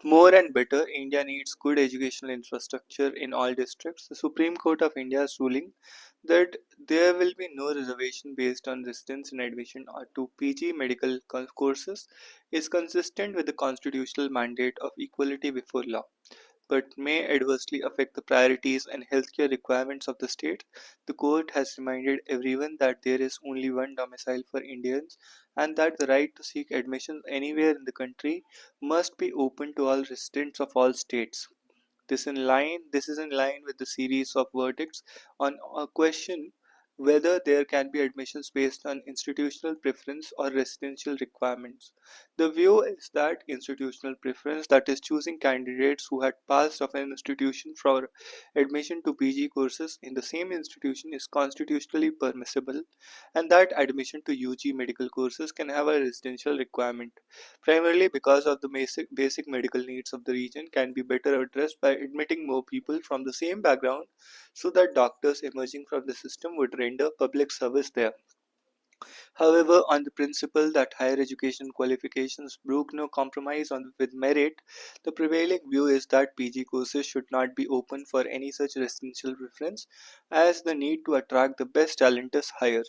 More and better, India needs good educational infrastructure in all districts. The Supreme Court of India's ruling that there will be no reservation based on distance in admission or to PG medical courses is consistent with the constitutional mandate of equality before law, but may adversely affect the priorities and healthcare requirements of the state. The court has reminded everyone that there is only one domicile for Indians and that the right to seek admission anywhere in the country must be open to all residents of all states. This is in line with the series of verdicts on a question whether there can be admissions based on institutional preference or residential requirements. The view is that institutional preference, that is, choosing candidates who had passed of an institution for admission to PG courses in the same institution, is constitutionally permissible, and that admission to UG medical courses can have a residential requirement, primarily because of the basic medical needs of the region can be better addressed by admitting more people from the same background so that doctors emerging from the system would render public service there. However, on the principle that higher education qualifications brook no compromise with merit, the prevailing view is that PG courses should not be open for any such residential preference, as the need to attract the best talent is higher.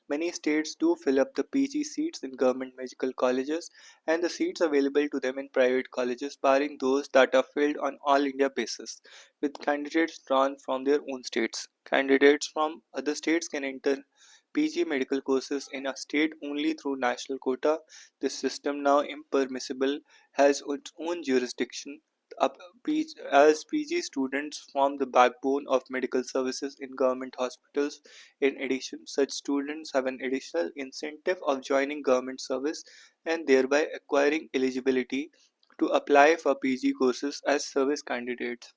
Many states do fill up the PG seats in government medical colleges and the seats available to them in private colleges, barring those that are filled on all India basis, with candidates drawn from their own states. Candidates from other states can enter PG medical courses in a state only through national quota. This system, now impermissible, has its own jurisdiction. As PG students form the backbone of medical services in government hospitals. In addition, such students have an additional incentive of joining government service and thereby acquiring eligibility to apply for PG courses as service candidates.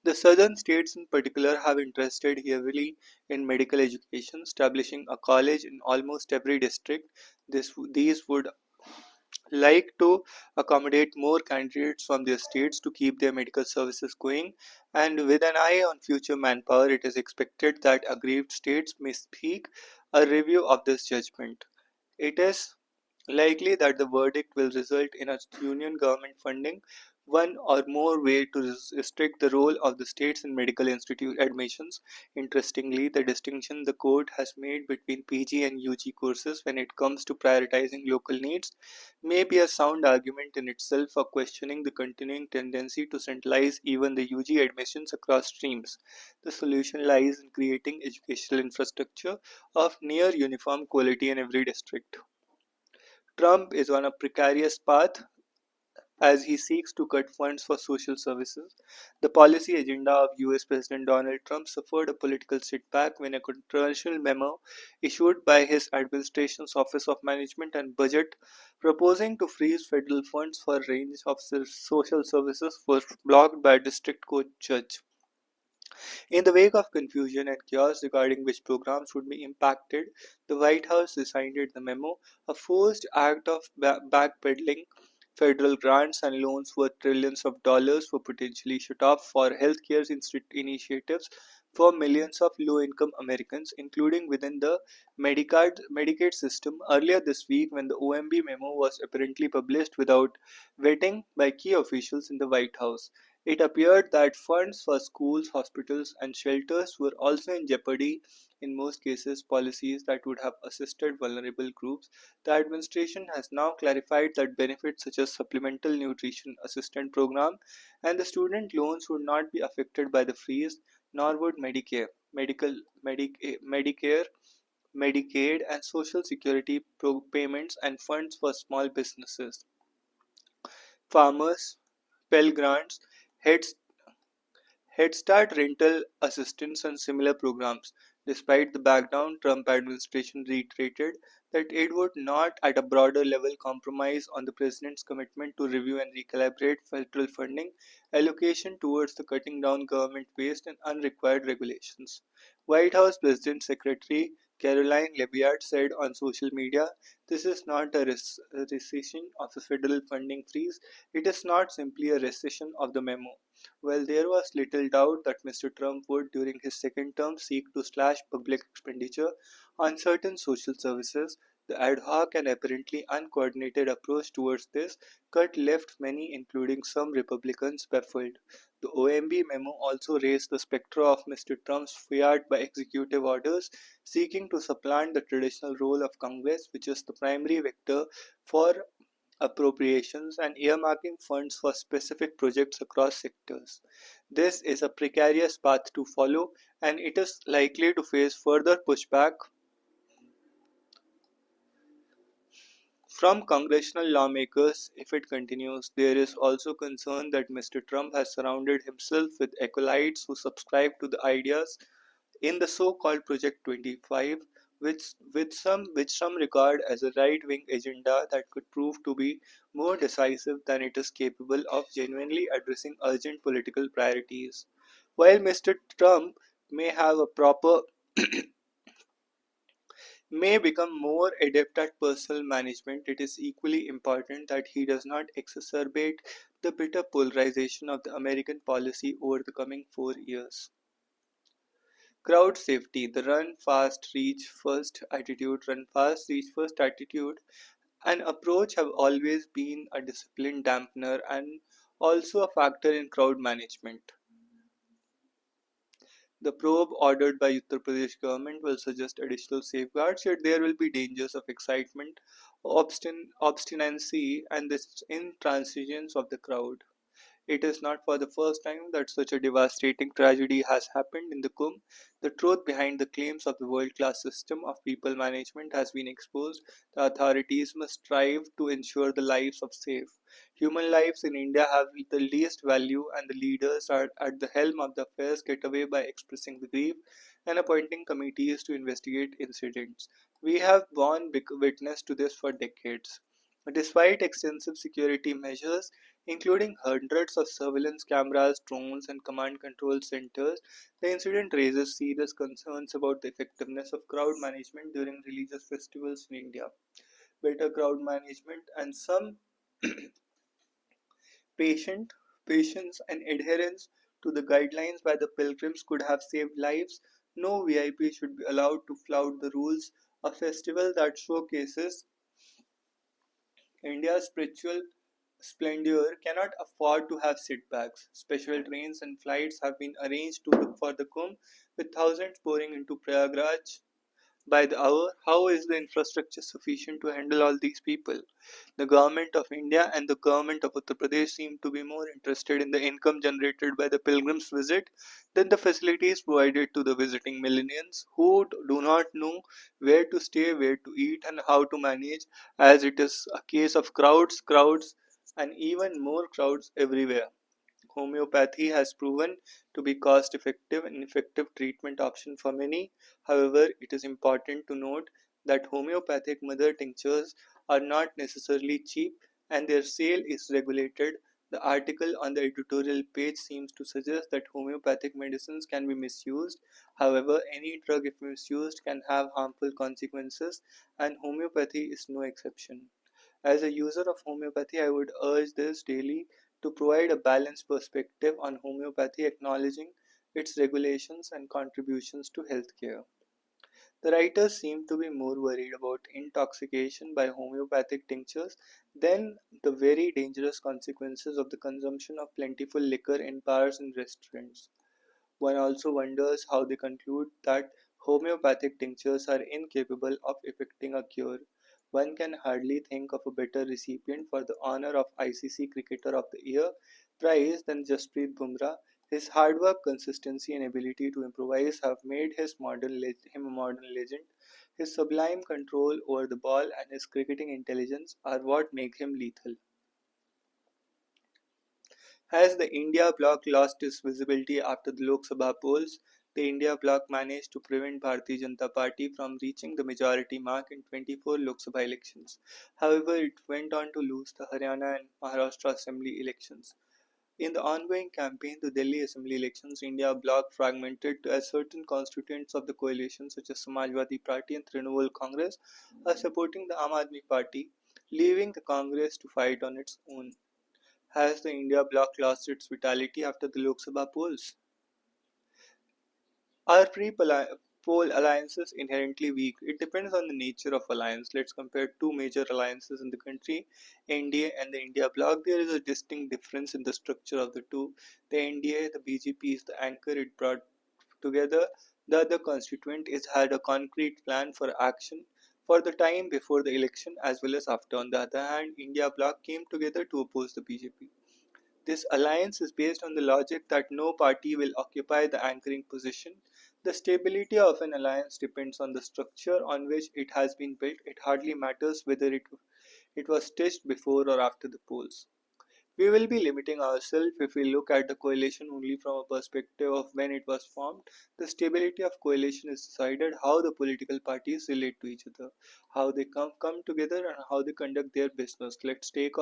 The southern states in particular have invested heavily in medical education, establishing a college in almost every district. These would like to accommodate more candidates from their states to keep their medical services going, and with an eye on future manpower, it is expected that aggrieved states may seek a review of this judgment. It is likely that the verdict will result in a union government funding one or more way to restrict the role of the states in medical institute admissions. Interestingly, the distinction the court has made between PG and UG courses when it comes to prioritizing local needs may be a sound argument in itself for questioning the continuing tendency to centralize even the UG admissions across streams. The solution lies in creating educational infrastructure of near uniform quality in every district. Trump is on a precarious path as he seeks to cut funds for social services. The policy agenda of US President Donald Trump suffered a political setback when a controversial memo issued by his administration's Office of Management and Budget proposing to freeze federal funds for a range of social services was blocked by a district court judge. In the wake of confusion and chaos regarding which programs would be impacted, the White House decided the memo, a forced act of backpedaling federal grants and loans worth trillions of dollars, were potentially shut off for healthcare initiatives for millions of low-income Americans, including within the Medicaid system. Earlier this week, when the OMB memo was apparently published without vetting by key officials in the White House, it appeared that funds for schools, hospitals, and shelters were also in jeopardy. In most cases, policies that would have assisted vulnerable groups. The administration has now clarified that benefits such as supplemental nutrition assistance program and the student loans would not be affected by the freeze, nor would Medicare, Medicaid, and Social Security payments and funds for small businesses, farmers, Pell Grants, Head Head Start rental assistance and similar programs. Despite the backdown, Trump administration reiterated that it would not at a broader level compromise on the president's commitment to review and recalibrate federal funding allocation towards the cutting down government waste and unrequired regulations. White House President Secretary Caroline Leviat said on social media, "This is not a recession of a federal funding freeze. It is not simply a recession of the memo." Well, there was little doubt that Mr. Trump would, during his second term, seek to slash public expenditure on certain social services. The ad hoc and apparently uncoordinated approach towards this cut left many, including some Republicans, baffled. The OMB memo also raised the specter of Mr. Trump's fiat by executive orders, seeking to supplant the traditional role of Congress, which is the primary vector for appropriations and earmarking funds for specific projects across sectors. This is a precarious path to follow, and it is likely to face further pushback from congressional lawmakers if it continues. There is also concern that Mr. Trump has surrounded himself with acolytes who subscribe to the ideas in the so-called Project 25, which some regard as a right-wing agenda that could prove to be more decisive than it is capable of genuinely addressing urgent political priorities. While Mr. Trump may have a proper may become more adept at personal management, it is equally important that he does not exacerbate the bitter polarization of the American policy over the coming 4 years. Crowd safety, the run fast, reach first attitude, and approach have always been a discipline dampener and also a factor in crowd management. The probe ordered by Uttar Pradesh government will suggest additional safeguards, yet there will be dangers of excitement, obstinacy, and the intransigence of the crowd. It is not for the first time that such a devastating tragedy has happened in the Kumbh. The truth behind the claims of the world class system of people management has been exposed. The authorities must strive to ensure the lives of safe. Human lives in India have the least value, and the leaders are at the helm of the affairs get away by expressing the grief and appointing committees to investigate incidents. We have borne witness to this for decades. Despite extensive security measures, including hundreds of surveillance cameras, drones, and command control centers, the incident raises serious concerns about the effectiveness of crowd management during religious festivals in India. Better crowd management and some patient patience and adherence to the guidelines by the pilgrims could have saved lives. No VIP should be allowed to flout the rules. A festival that showcases India's spiritual splendor cannot afford to have setbacks. Special trains and flights have been arranged for the Kumbh, with thousands pouring into Prayagraj by the hour. How is the infrastructure sufficient to handle all these people? The government of India and the government of Uttar Pradesh seem to be more interested in the income generated by the pilgrims' visit than the facilities provided to the visiting millions who do not know where to stay, where to eat, and how to manage, as it is a case of crowds, and even more crowds everywhere. Homeopathy has proven to be cost effective and effective treatment option for many. However, it is important to note that homeopathic mother tinctures are not necessarily cheap and their sale is regulated. The article on the editorial page seems to suggest that homeopathic medicines can be misused. However, any drug, if misused, can have harmful consequences, and homeopathy is no exception. As a user of homeopathy, I would urge this daily to provide a balanced perspective on homeopathy, acknowledging its regulations and contributions to healthcare. The writers seem to be more worried about intoxication by homeopathic tinctures than the very dangerous consequences of the consumption of plentiful liquor in bars and restaurants. One also wonders how they conclude that homeopathic tinctures are incapable of effecting a cure. One can hardly think of a better recipient for the honor of ICC Cricketer of the Year prize than Jasprit Bumrah. His hard work, consistency, and ability to improvise have made him a modern legend. His sublime control over the ball and his cricketing intelligence are what make him lethal. As the India bloc lost its visibility after the Lok Sabha polls, the India bloc managed to prevent Bharatiya Janata Party from reaching the majority mark in 24 Lok Sabha elections. However, it went on to lose the Haryana and Maharashtra assembly elections. In the ongoing campaign to Delhi assembly elections, India bloc fragmented as certain constituents of the coalition such as Samajwadi Party and Trinamool Congress are supporting the Aam Aadmi Party, leaving the Congress to fight on its own. Has the India bloc lost its vitality after the Lok Sabha polls? Our call alliances inherently weak. It depends on the nature of alliance. Let's compare two major alliances in the country, NDA and the India bloc. There is a distinct difference in the structure of the two. The NDA, the BJP is the anchor it brought together. The other constituent is had a concrete plan for action for the time before the election as well as after. On the other hand, India bloc came together to oppose the BJP. This alliance is based on the logic that no party will occupy the anchoring position. The stability of an alliance depends on the structure on which it has been built. It hardly matters whether it was stitched before or after the polls. We will be limiting ourselves if we look at the coalition only from a perspective of when it was formed. The stability of coalition is decided how the political parties relate to each other, how they come together, and how they conduct their business. Let's take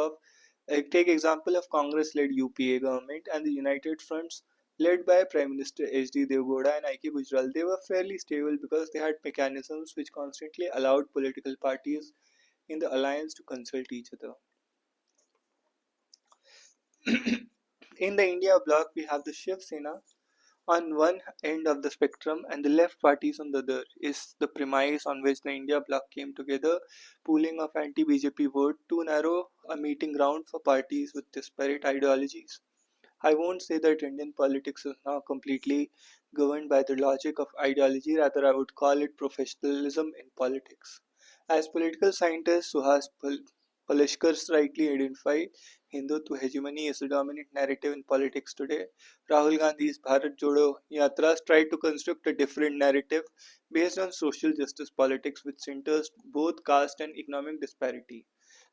example of Congress-led UPA government and the United Fronts led by Prime Minister H.D. Devgoda and I.K. Gujral. They were fairly stable because they had mechanisms which constantly allowed political parties in the alliance to consult each other. In the India bloc, we have the Shiv Sena on one end of the spectrum and the left parties on the other. Is the premise on which the India bloc came together, pooling of anti-BJP vote to narrow a meeting ground for parties with disparate ideologies. I won't say that Indian politics is now completely governed by the logic of ideology, rather, I would call it professionalism in politics. As political scientist Suhas Palishkar rightly identified, Hindutva hegemony is the dominant narrative in politics today. Rahul Gandhi's Bharat Jodo Yatras tried to construct a different narrative based on social justice politics which centers both caste and economic disparity.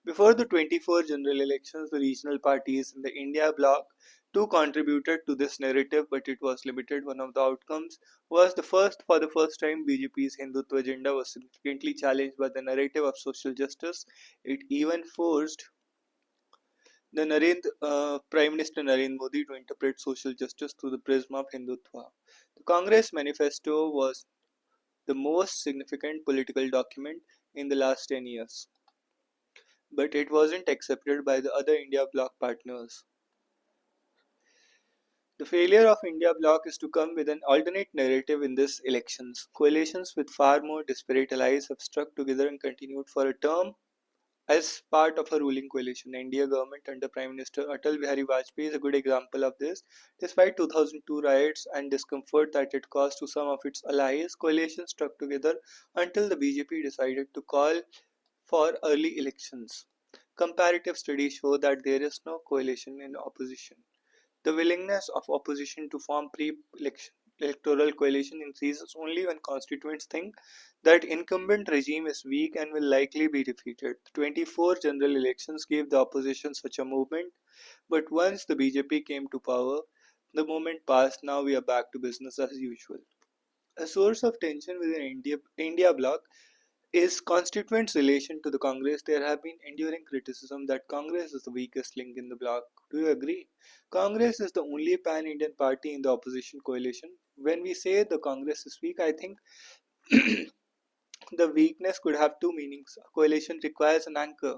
Before the 24 general elections, the regional parties in the India bloc too contributed to this narrative, but it was limited. One of the outcomes was for the first time, BJP's Hindutva agenda was significantly challenged by the narrative of social justice. It even forced the Prime Minister Narendra Modi to interpret social justice through the prism of Hindutva. The Congress manifesto was the most significant political document in the last 10 years, but it wasn't accepted by the other India bloc partners. The failure of India bloc is to come with an alternate narrative in these elections. Coalitions with far more disparate allies have stuck together and continued for a term as part of a ruling coalition. The India government under Prime Minister Atal Bihari Vajpayee is a good example of this. Despite 2002 riots and discomfort that it caused to some of its allies, coalition stuck together until the BJP decided to call for early elections. Comparative studies show that there is no coalition in opposition. The willingness of opposition to form pre-election electoral coalition increases only when constituents think that incumbent regime is weak and will likely be defeated. The 24 general elections gave the opposition such a movement, but once the BJP came to power, the moment passed. Now we are back to business as usual. A source of tension within India bloc is constituents' relation to the Congress. There have been enduring criticism that Congress is the weakest link in the bloc. Do you agree? Congress is the only pan-Indian party in the opposition coalition. When we say the Congress is weak, I think the weakness could have two meanings. A coalition requires an anchor.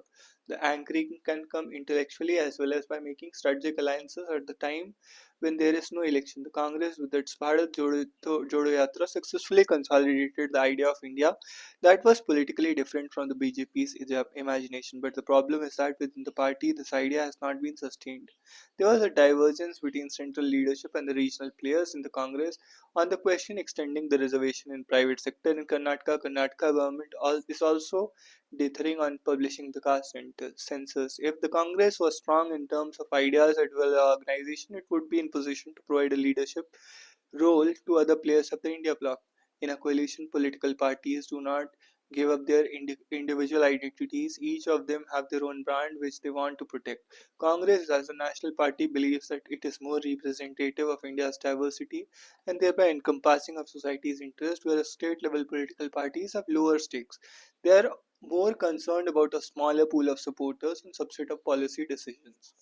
The anchoring can come intellectually as well as by making strategic alliances at the time when there is no election. The Congress, with its Jodo Yatra, successfully consolidated the idea of India that was politically different from the BJP's imagination. But the problem is that within the party, this idea has not been sustained. There was a divergence between central leadership and the regional players in the Congress on the question extending the reservation in private sector in Karnataka. Karnataka government is also dithering on publishing the caste census. If the Congress was strong in terms of ideas as well as organization, it would be in position to provide a leadership role to other players of the India bloc. In a coalition, political parties do not give up their individual identities. Each of them have their own brand which they want to protect. Congress as a national party believes that it is more representative of India's diversity and thereby encompassing of society's interest, whereas state level political parties have lower stakes. They are more concerned about a smaller pool of supporters and subset of policy decisions.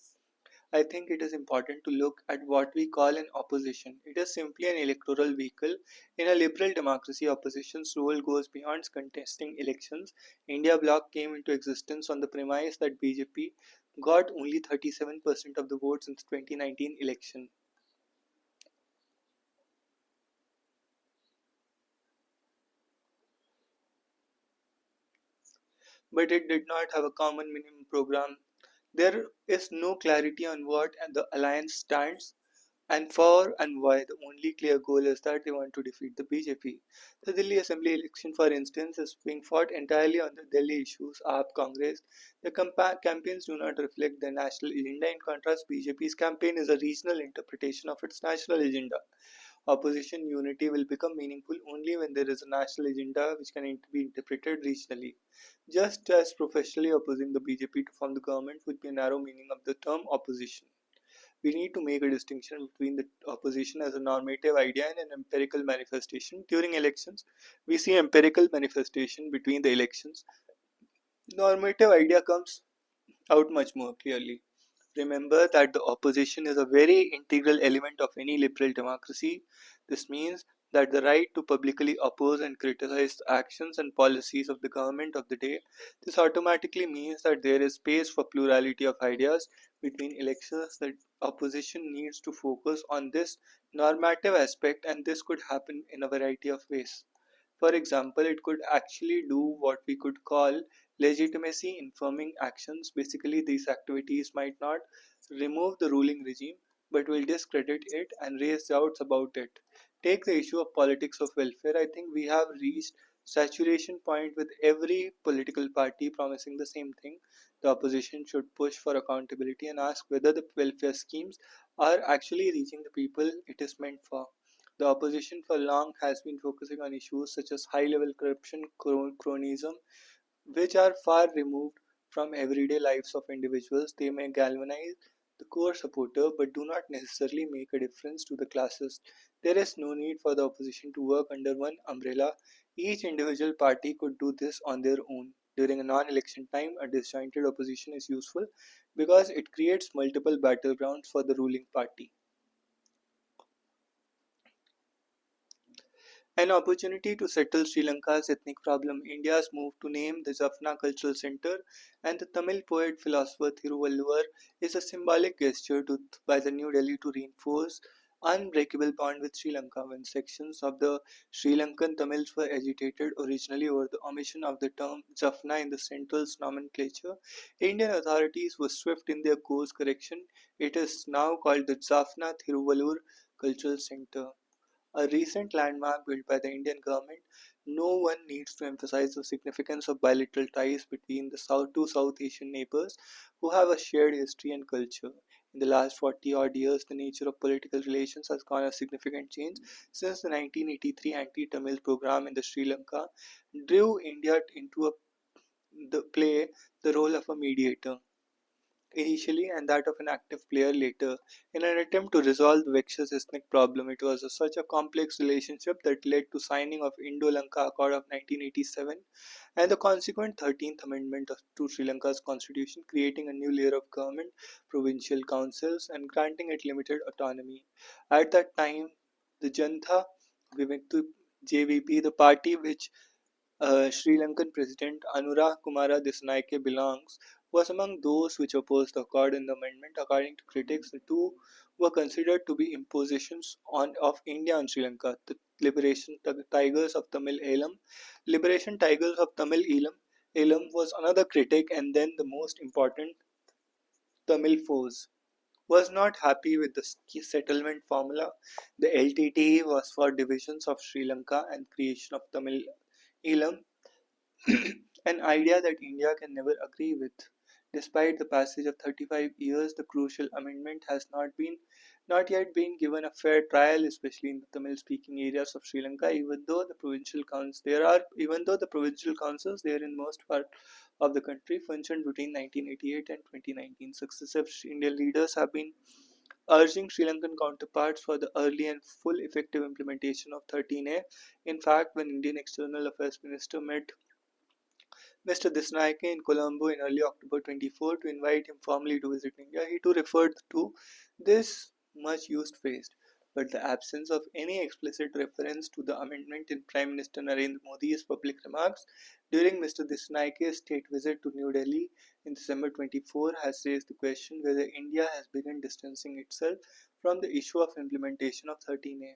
I think it is important to look at what we call an opposition. It is simply an electoral vehicle. In a liberal democracy, opposition's role goes beyond contesting elections. India bloc came into existence on the premise that BJP got only 37% of the votes in the 2019 election. but it did not have a common minimum program. There is no clarity on what the alliance stands and for and why. The only clear goal is that they want to defeat the BJP. The Delhi Assembly election, for instance, is being fought entirely on the Delhi issues, AAP Congress. The campaigns do not reflect the national agenda. In contrast, BJP's campaign is a regional interpretation of its national agenda. Opposition unity will become meaningful only when there is a national agenda which can be interpreted regionally. Just as professionally opposing the BJP to form the government would be a narrow meaning of the term opposition. We need to make a distinction between the opposition as a normative idea and an empirical manifestation. During elections, we see empirical manifestation between the elections. Normative idea comes out much more clearly. Remember that the opposition is a very integral element of any liberal democracy. This means that the right to publicly oppose and criticize the actions and policies of the government of the day. This automatically means that there is space for plurality of ideas between elections. The opposition needs to focus on this normative aspect, and this could happen in a variety of ways. For example, it could actually do what we could call legitimacy informing actions. Basically, these activities might not remove the ruling regime but will discredit it and raise doubts about it. Take the issue of politics of welfare. I think we have reached saturation point with every political party promising the same thing. The opposition should push for accountability and ask whether the welfare schemes are actually reaching the people it is meant for. The opposition for long has been focusing on issues such as high level corruption, cronyism, which are far removed from everyday lives of individuals. They may galvanize the core supporter but do not necessarily make a difference to the classes. There is no need for the opposition to work under one umbrella. Each individual party could do this on their own. During a non election time, a disjointed opposition is useful because it creates multiple battlegrounds for the ruling party. An opportunity to settle Sri Lanka's ethnic problem. India's move to name the Jaffna Cultural Center and the Tamil poet philosopher Thiruvalluvar is a symbolic gesture by the New Delhi to reinforce unbreakable bond with Sri Lanka. When sections of the Sri Lankan Tamils were agitated originally over the omission of the term Jaffna in the central's nomenclature, Indian authorities were swift in their course correction. It is now called the Jaffna Thiruvallur Cultural Center, a recent landmark built by the Indian government. No one needs to emphasize the significance of bilateral ties between the two South Asian neighbors who have a shared history and culture. In the last 40 odd years, the nature of political relations has gone a significant change since the 1983 anti Tamil program in the Sri Lanka drew India into play the role of a mediator initially and that of an active player later, in an attempt to resolve the vexed ethnic problem. It was such a complex relationship that led to signing of Indo-Lanka Accord of 1987 and the consequent 13th Amendment to Sri Lanka's constitution, creating a new layer of government, provincial councils, and granting it limited autonomy. At that time, the Janata Vimukti JVP, the party which Sri Lankan President Anura Kumara Dissanayake belongs, was among those which opposed the accord in the amendment. According to critics, the two were considered to be impositions of India on Sri Lanka. The Tigers of Tamil Elam. Liberation Tigers of Tamil Elam was another critic, and then the most important, Tamil foes was not happy with the settlement formula. The LTTE was for divisions of Sri Lanka and creation of Tamil Elam, an idea that India can never agree with. Despite the passage of 35 years, the crucial amendment has not yet been given a fair trial, especially in the Tamil-speaking areas of Sri Lanka. Even though the provincial councils there in most part of the country functioned between 1988 and 2019, successive Indian leaders have been urging Sri Lankan counterparts for the early and full effective implementation of 13A. In fact, when Indian External Affairs Minister met Mr. Disnaike in Colombo in early October 24 to invite him formally to visit India, he too referred to this much used phrase. But the absence of any explicit reference to the amendment in Prime Minister Narendra Modi's public remarks during Mr. Disnaike's state visit to New Delhi in December 24 has raised the question whether India has begun distancing itself from the issue of implementation of 13A.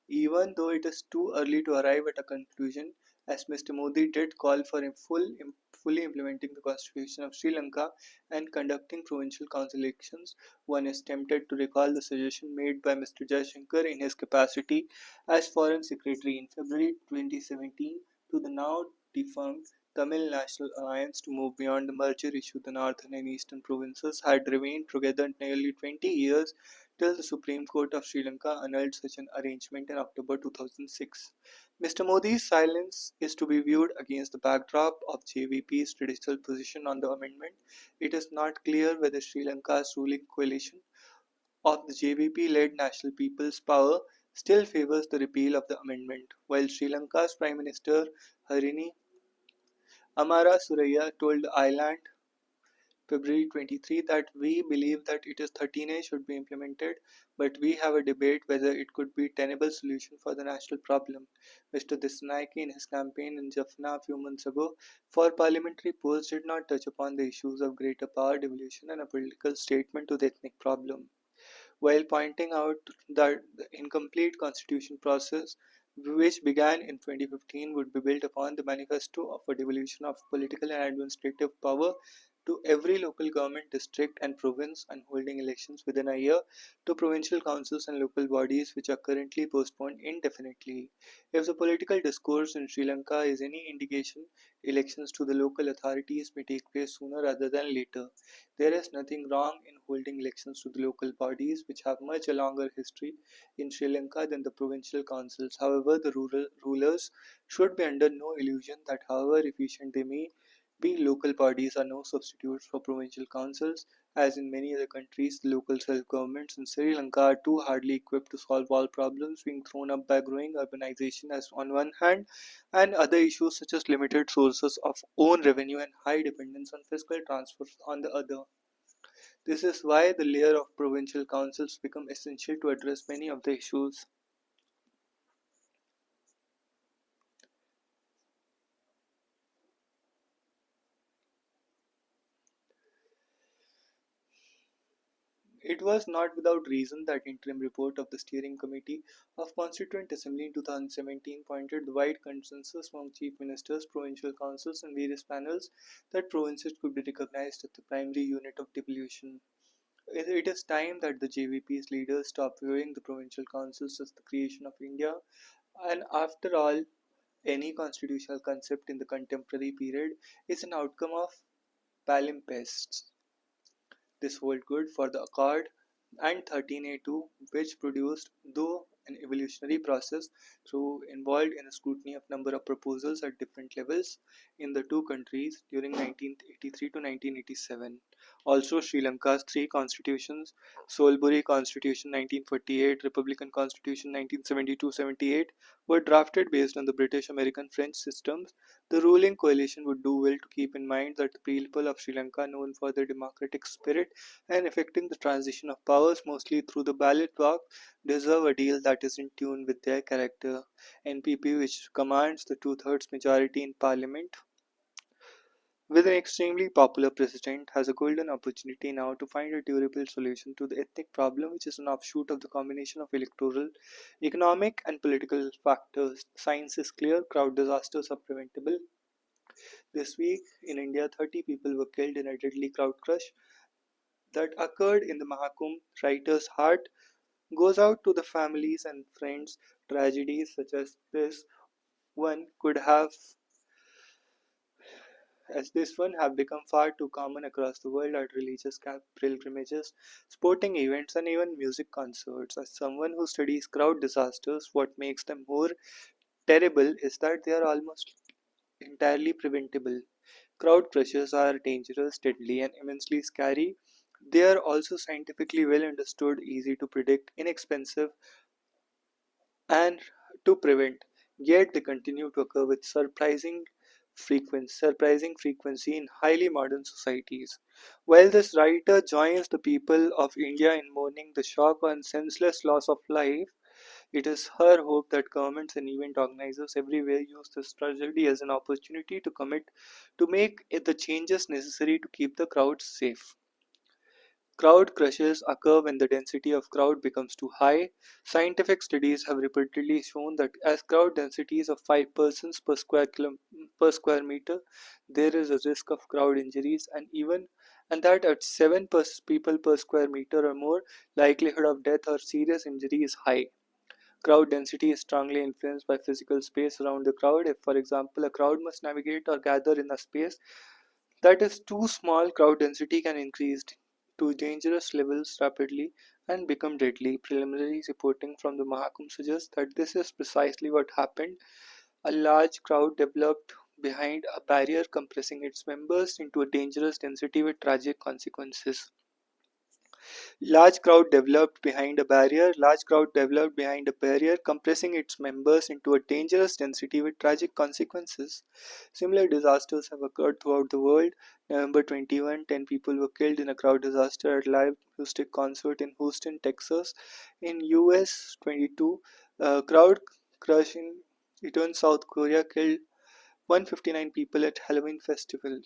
Even though it is too early to arrive at a conclusion, as Mr. Modi did call for a fully implementing the Constitution of Sri Lanka and conducting provincial council elections. One is tempted to recall the suggestion made by Mr. Jaishankar in his capacity as Foreign Secretary in February 2017 to the now defunct Tamil National Alliance to move beyond the merger issue. The northern and eastern provinces had remained together nearly 20 years till the Supreme Court of Sri Lanka annulled such an arrangement in October 2006. Mr. Modi's silence is to be viewed against the backdrop of JVP's traditional position on the amendment. It is not clear whether Sri Lanka's ruling coalition of the JVP-led National People's Power still favours the repeal of the amendment, while Sri Lanka's Prime Minister Harini Amara Suraya told the island February 23 that we believe that it is 13A should be implemented, but we have a debate whether it could be a tenable solution for the national problem. Mr. Dissanayake in his campaign in Jaffna a few months ago for parliamentary posts did not touch upon the issues of greater power devolution and a political statement to the ethnic problem while pointing out that the incomplete constitution process, which began in 2015, would be built upon the manifesto of a devolution of political and administrative power to every local government district and province and holding elections within a year to provincial councils and local bodies which are currently postponed indefinitely. If the political discourse in Sri Lanka is any indication, elections to the local authorities may take place sooner rather than later. There is nothing wrong in holding elections to the local bodies, which have much a longer history in Sri Lanka than the provincial councils. However, the rural rulers should be under no illusion that, however efficient they may be, local bodies are no substitutes for provincial councils. As in many other countries, the local self-governments in Sri Lanka are too hardly equipped to solve all problems being thrown up by growing urbanization as on one hand and other issues such as limited sources of own revenue and high dependence on fiscal transfers on the other. This is why the layer of provincial councils become essential to address many of the issues. It was not without reason that interim report of the steering committee of Constituent Assembly in 2017 pointed the wide consensus among chief ministers, provincial councils and various panels that provinces could be recognized as the primary unit of devolution. It is time that the JVP's leaders stop viewing the provincial councils as the creation of India, and after all, any constitutional concept in the contemporary period is an outcome of palimpsests. This hold good for the Accord and 13A2, which produced, though an evolutionary process, through involved in a scrutiny of number of proposals at different levels in the two countries during 1983 to 1987. Also, Sri Lanka's three constitutions, Solburi Constitution 1948, Republican Constitution 1972-78, were drafted based on the British American French systems. The ruling coalition would do well to keep in mind that the people of Sri Lanka, known for their democratic spirit and effecting the transition of powers mostly through the ballot box, deserve a deal that is in tune with their character. NPP, which commands the two-thirds majority in parliament, with an extremely popular president, has a golden opportunity now to find a durable solution to the ethnic problem, which is an offshoot of the combination of electoral, economic, and political factors. Science is clear, crowd disasters are preventable. This week in India, 30 people were killed in a deadly crowd crush that occurred in the Mahakumbh. Writer's heart goes out to the families and friends. Tragedies such one could have as this one have become far too common across the world at religious pilgrimages, sporting events, and even music concerts. As someone who studies crowd disasters, what makes them more terrible is that they are almost entirely preventable. Crowd crushes are dangerous, deadly, and immensely scary. They are also scientifically well understood, easy to predict, inexpensive, and to prevent. Yet they continue to occur with surprising frequency in highly modern societies. While this writer joins the people of India in mourning the shock and senseless loss of life, it is her hope that governments and event organizers everywhere use this tragedy as an opportunity to make it the changes necessary to keep the crowds safe. Crowd crushes occur when the density of crowd becomes too high. Scientific studies have repeatedly shown that as crowd densities of 5 persons per square meter, there is a risk of crowd injuries, and that at 7 people per square meter or more, likelihood of death or serious injury is high. Crowd density is strongly influenced by physical space around the crowd. If, for example, a crowd must navigate or gather in a space that is too small, crowd density can increase to dangerous levels rapidly and become deadly. Preliminary reporting from the Mahakum suggests that this is precisely what happened. A large crowd developed behind a barrier, compressing its members into a dangerous density with tragic consequences. Large crowd developed behind a barrier, compressing its members into a dangerous density with tragic consequences. Similar disasters have occurred throughout the world. November 21, 10 people were killed in a crowd disaster at a live acoustic concert in Houston, Texas. In US 22, a crowd crush in Itaewon, South Korea killed 159 people at Halloween festival.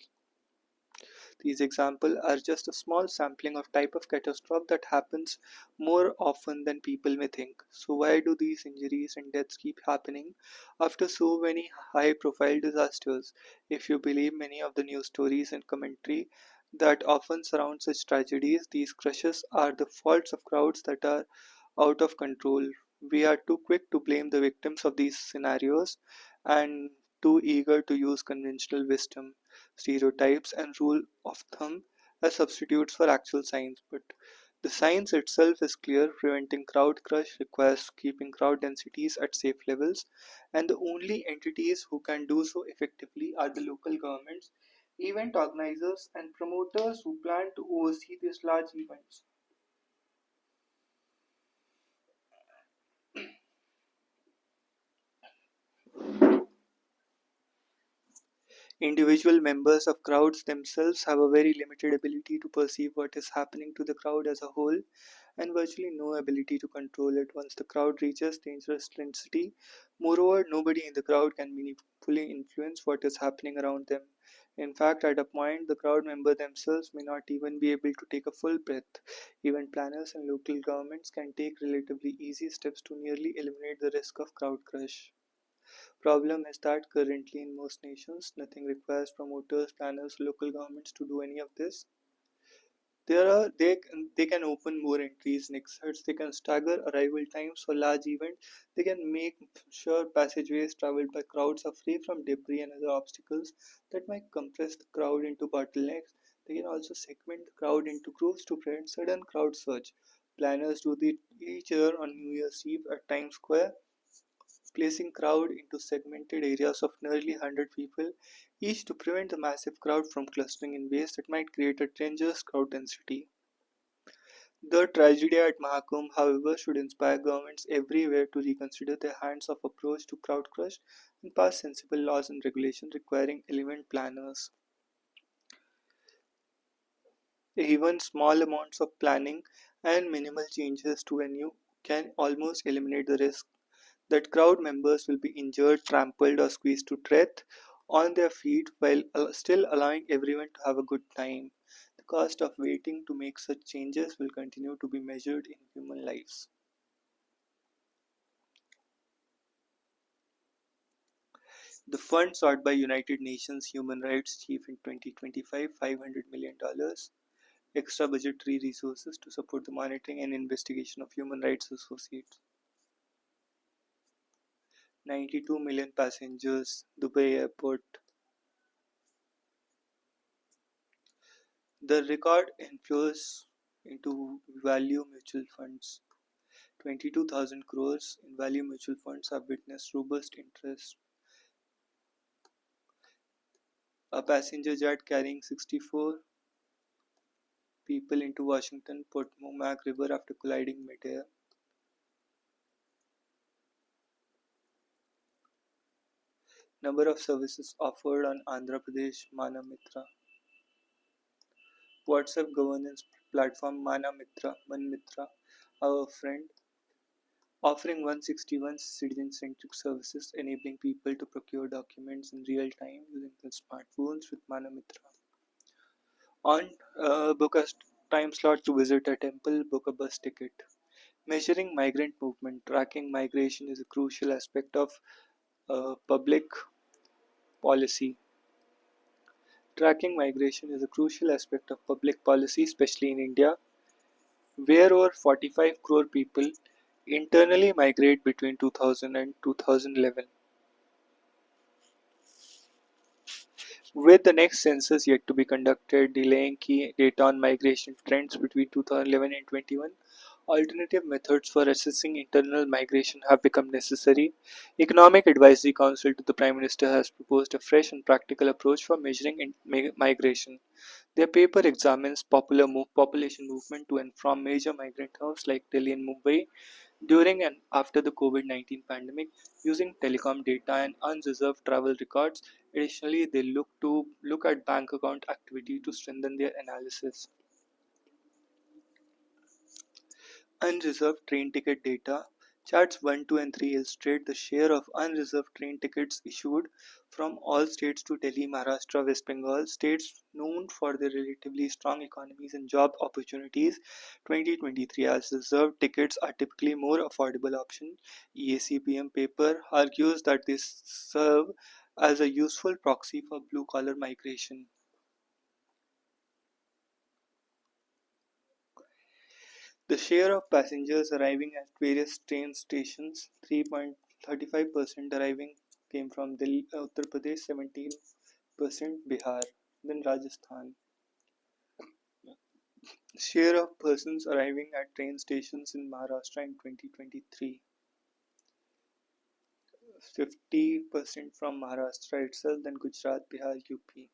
These examples are just a small sampling of type of catastrophe that happens more often than people may think. So why do these injuries and deaths keep happening after so many high profile disasters? If you believe many of the news stories and commentary that often surround such tragedies, these crushes are the faults of crowds that are out of control. We are too quick to blame the victims of these scenarios and too eager to use conventional wisdom, stereotypes, and rule of thumb as substitutes for actual science. But the science itself is clear. Preventing crowd crush requires keeping crowd densities at safe levels, and the only entities who can do so effectively are the local governments, event organizers, and promoters who plan to oversee these large events. Individual members of crowds themselves have a very limited ability to perceive what is happening to the crowd as a whole, and virtually no ability to control it once the crowd reaches dangerous density. Moreover, nobody in the crowd can meaningfully influence what is happening around them. In fact, at a point, the crowd member themselves may not even be able to take a full breath. Event planners and local governments can take relatively easy steps to nearly eliminate the risk of crowd crush. Problem is that currently in most nations, nothing requires promoters, planners, local governments to do any of this. They can open more entries and exits. They can stagger arrival times for large events. They can make sure passageways traveled by crowds are free from debris and other obstacles that might compress the crowd into bottlenecks. They can also segment the crowd into groups to prevent sudden crowd surge. Planners do this each year on New Year's Eve at Times Square, placing crowd into segmented areas of nearly 100 people, each to prevent the massive crowd from clustering in ways that might create a dangerous crowd density. The tragedy at Mahakumbh, however, should inspire governments everywhere to reconsider their hands-off approach to crowd crush and pass sensible laws and regulations requiring event planners. Even small amounts of planning and minimal changes to venue can almost eliminate the risk that crowd members will be injured, trampled, or squeezed to death on their feet while still allowing everyone to have a good time. The cost of waiting to make such changes will continue to be measured in human lives. The fund sought by United Nations Human Rights Chief in 2025 $500 million extra budgetary resources to support the monitoring and investigation of human rights associates. 92 million passengers, Dubai Airport. The record inflows into value mutual funds. 22,000 crores in value mutual funds have witnessed robust interest. A passenger jet carrying 64 people into Washington Potomac River after colliding midair. Number of services offered on Andhra Pradesh Manamitra. WhatsApp governance platform Manmitra, our friend, offering 161 citizen-centric services enabling people to procure documents in real time using their smartphones with Manamitra. On book a time slot to visit a temple, book a bus ticket. Measuring migrant movement, tracking migration is a crucial aspect of public policy. Tracking migration is a crucial aspect of public policy, especially in India, where over 45 crore people internally migrate between 2000 and 2011. With the next census yet to be conducted, delaying key data on migration trends between 2011 and 21, alternative methods for assessing internal migration have become necessary. Economic Advisory Council to the Prime Minister has proposed a fresh and practical approach for measuring migration. Their paper examines population movement to and from major migrant hubs like Delhi and Mumbai during and after the COVID-19 pandemic using telecom data and unreserved travel records. Additionally, they look at bank account activity to strengthen their analysis. Unreserved train ticket data. Charts 1, 2, and 3 illustrate the share of unreserved train tickets issued from all states to Delhi, Maharashtra, West Bengal, states known for their relatively strong economies and job opportunities. 2023 as reserved tickets are typically more affordable option. EACPM paper argues that they serve as a useful proxy for blue collar migration. The share of passengers arriving at various train stations, 3.35% arriving came from Delhi, Uttar Pradesh, 17% Bihar, then Rajasthan. Share of persons arriving at train stations in Maharashtra in 2023, 50% from Maharashtra itself, then Gujarat, Bihar, UP.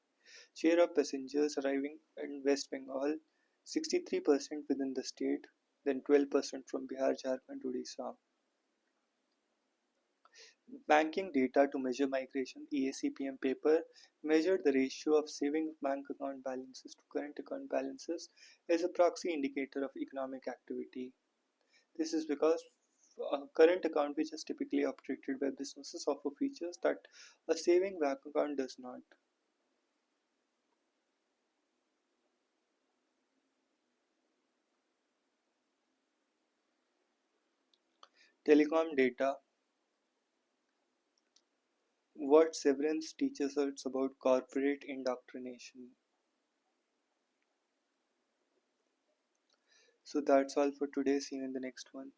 Share of passengers arriving in West Bengal, 63% within the state, then 12% from Bihar, Jharkhand, Odisha. Banking data to measure migration. EACPM paper measured the ratio of savings bank account balances to current account balances as a proxy indicator of economic activity. This is because a current account, which is typically operated by businesses, offer features that a saving bank account does not. Telecom data. What Severance teaches us about corporate indoctrination. So that's all for today. See you in the next one.